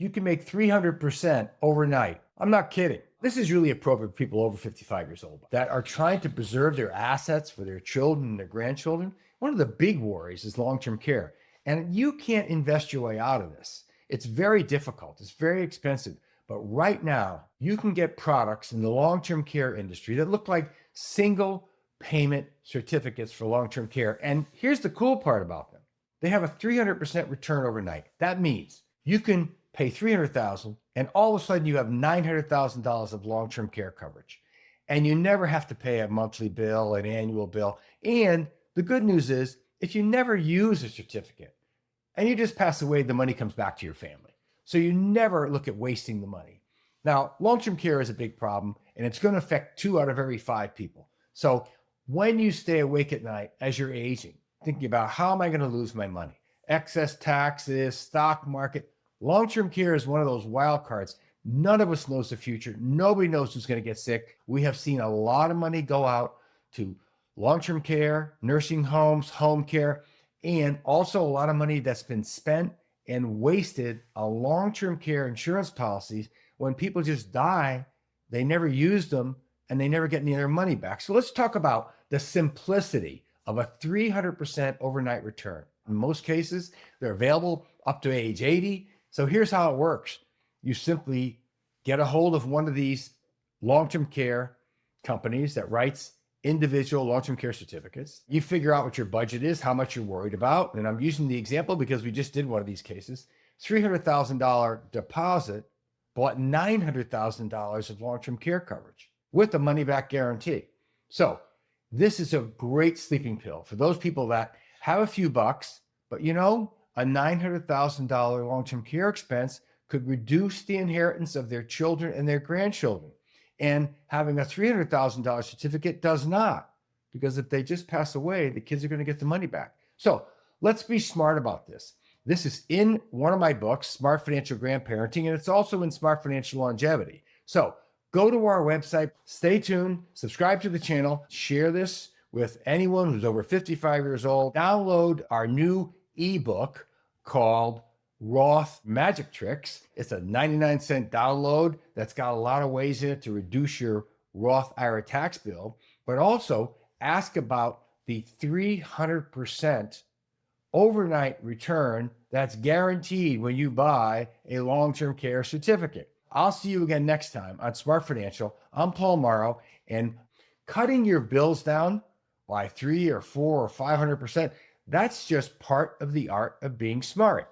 you can make 300% overnight. I'm not kidding. This is really appropriate for people over 55 years old that are trying to preserve their assets for their children and their grandchildren. One of the big worries is long-term care. And you can't invest your way out of this. It's very difficult. It's very expensive. But right now, you can get products in the long-term care industry that look like single payment certificates for long-term care. And here's the cool part about them. They have a 300% return overnight. That means you can pay $300,000 and all of a sudden you have $900,000 of long-term care coverage. And you never have to pay a monthly bill, an annual bill. And the good news is if you never use a certificate and you just pass away, the money comes back to your family. So you never look at wasting the money. Now, long-term care is a big problem, and it's going to affect 2 out of every 5 people. So when you stay awake at night as you're aging, thinking about how am I going to lose my money? Excess taxes, stock market. Long-term care is one of those wild cards. None of us knows the future. Nobody knows who's going to get sick. We have seen a lot of money go out to long-term care, nursing homes, home care, and also a lot of money that's been spent and wasted on long-term care insurance policies. When people just die, they never use them and they never get any of their money back. So let's talk about the simplicity of a 300% overnight return. In most cases, they're available up to age 80. So here's how it works. You simply get a hold of one of these long-term care companies that writes individual long-term care certificates. You figure out what your budget is, how much you're worried about. And I'm using the example because we just did one of these cases. $300,000 deposit bought $900,000 of long-term care coverage with a money-back guarantee. So this is a great sleeping pill for those people that have a few bucks, but a $900,000 long-term care expense could reduce the inheritance of their children and their grandchildren. And having a $300,000 certificate does not, because if they just pass away, the kids are going to get the money back. So let's be smart about this. This is in one of my books, Smart Financial Grandparenting, and it's also in Smart Financial Longevity. So go to our website, stay tuned, subscribe to the channel, share this with anyone who's over 55 years old. Download our new ebook called Roth Magic Tricks. It's a 99-cent download that's got a lot of ways in it to reduce your Roth IRA tax bill, but also ask about the 300% overnight return that's guaranteed when you buy a long-term care certificate. I'll see you again next time on Smart Financial. I'm Paul Mauro, and cutting your bills down by 3 or 4 or 500%, that's just part of the art of being smart.